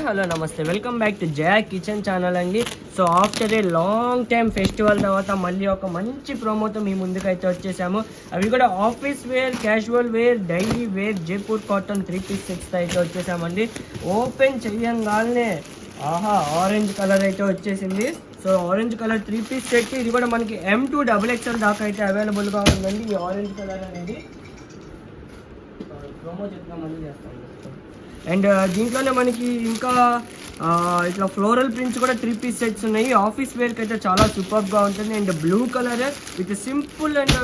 Hello నమస్తే, welcome back to Jaya kitchen channel అండి. So after a long time festival తర్వాత మళ్ళీ ఒక మంచి ప్రోమోతో మీ ముందుకైతే వచ్చేసాము. అవి కూడా office wear, casual wear, daily wear, Jaipur cotton 3-piece sets అయితే వచ్చేసామండి. ఓపెన్ చెయ్యంగానే ఆహా ఆరెంజ్ కలర్ అయితే వచ్చేసింది. So orange colour 3-piece set, ఇది కూడా మనకి M2XXL దాకా అయితే అవైలబుల్గా ఉందండి. ఈ ఆరెంజ్ కలర్ అనేది ప్రోమో చెప్తాం, మళ్ళీ చేస్తాం. అండ్ దీంట్లోనే మనకి ఇంకా ఇట్లా ఫ్లోరల్ ప్రింట్స్ కూడా 3-piece సెట్స్ ఉన్నాయి. ఆఫీస్ వేర్కి అయితే చాలా సూపర్గా ఉంటుంది. And blue colour with simple and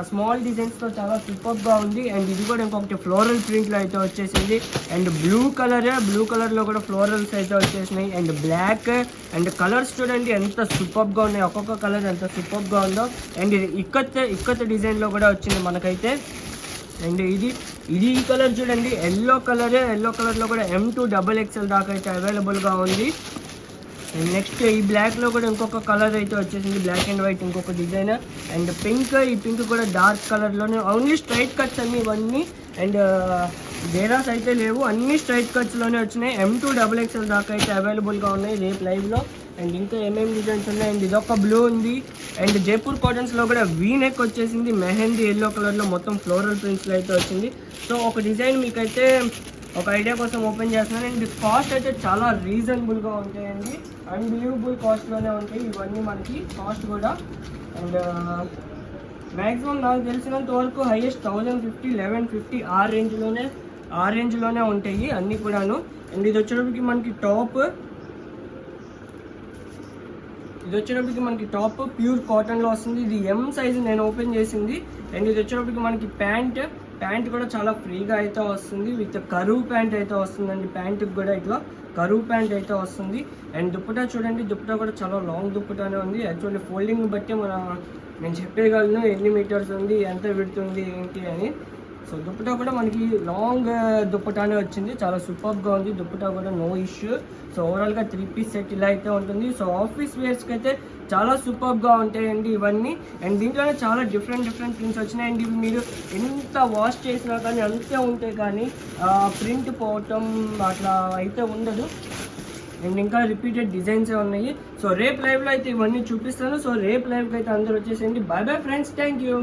small డిజైన్స్తో చాలా సూపర్గా ఉంది. అండ్ ఇది కూడా ఇంకొకటి ఫ్లోరల్ ప్రింట్లో అయితే వచ్చేసింది. అండ్ బ్లూ కలర్లో కూడా ఫ్లోరల్స్ అయితే వచ్చేసినాయి. అండ్ బ్లాక్ అండ్ కలర్స్ చూడండి ఎంత సూపర్గా ఉన్నాయి, ఒక్కొక్క కలర్ ఎంత సూపర్గా ఉందో. అండ్ ఇది ఇక్కత్ డిజైన్లో కూడా వచ్చింది మనకైతే. అండ్ ఇది ఈ కలర్ చూడండి, ఎల్లో కలర్లో కూడా M2XXL దాకా అయితే అవైలబుల్గా ఉంది. అండ్ నెక్స్ట్ ఈ బ్లాక్లో కూడా ఇంకొక కలర్ అయితే వచ్చేసింది, బ్లాక్ అండ్ వైట్ ఇంకొక డిజైన్. అండ్ ఈ పింక్ కూడా డార్క్ కలర్లోనే, ఓన్లీ స్ట్రైట్ కట్స్ అన్ని ఇవన్నీ. అండ్ డేరాస్ అయితే లేవు, అన్ని స్ట్రైట్ కట్స్లోనే వచ్చినాయి. M2XXL దాకా అయితే అవైలబుల్గా ఉన్నాయి రేపు లైవ్లో. అండ్ ఇంకా ఏమేమి డిజైన్స్ ఉన్నాయి. అండ్ ఇదొక బ్లూ ఉంది. అండ్ జైపూర్ కాటన్స్లో కూడా వీ నెక్ వచ్చేసింది, మెహందీ ఎల్లో కలర్లో మొత్తం ఫ్లోరల్ ప్రింట్స్లో అయితే వచ్చింది. సో ఒక డిజైన్ మీకైతే ఒక ఐడియా కోసం ఓపెన్ చేస్తున్నాను. అండ్ కాస్ట్ అయితే చాలా రీజనబుల్గా ఉంటాయండి, అన్బిలీవబుల్ కాస్ట్లోనే ఉంటాయి ఇవన్నీ మనకి కాస్ట్ కూడా. అండ్ మ్యాక్సిమం నాకు తెలిసినంత వరకు హైయెస్ట్ 1050, 1150 ఆ రేంజ్లోనే ఉంటాయి అన్నీ కూడాను. అండ్ ఇది వచ్చేటప్పటికి మనకి టాప్ ప్యూర్ కాటన్లో వస్తుంది. ఇది M సైజు నేను ఓపెన్ చేసింది. అండ్ ఇది వచ్చేటప్పటికి మనకి ప్యాంట్ కూడా చాలా ఫ్రీగా అయితే వస్తుంది, విత్ కరువు ప్యాంట్ అయితే వస్తుందండి. ప్యాంటుకి కూడా ఇట్లా కరువు ప్యాంట్ అయితే వస్తుంది. అండ్ దుప్పటా చూడండి, దుప్పటా కూడా చాలా లాంగ్ దుప్పటానే ఉంది. యాక్చువల్లీ ఫోల్డింగ్ బట్టి నేను చెప్పేయగలను ఎన్ని మీటర్స్ ఉంది, ఎంత విడుతుంది ఏంటి అని. సో దుప్పటా కూడా మనకి లాంగ్ దుప్పటానే వచ్చింది, చాలా సూపర్గా ఉంది దుప్పటా కూడా, నో ఇష్యూ. సో ఓవరాల్గా 3-piece సెట్ ఇలా అయితే ఉంటుంది. సో ఆఫీస్ వేర్స్కి అయితే చాలా సూపర్గా ఉంటాయండి ఇవన్నీ. అండ్ దీంట్లోనే చాలా డిఫరెంట్ ప్రింట్స్ వచ్చినాయి. అండ్ ఇవి మీరు ఎంత వాష్ చేసినా కానీ అంతే ఉంటాయి, కానీ ప్రింట్ పోవటం అట్లా అయితే ఉండదు. అండ్ ఇంకా రిపీటెడ్ డిజైన్సే ఉన్నాయి. సో రేపు లైవ్లో అయితే ఇవన్నీ చూపిస్తాను. సో రేపు లైవ్కి అయితే అందరూ వచ్చేసేయండి. By bye friends, thank you.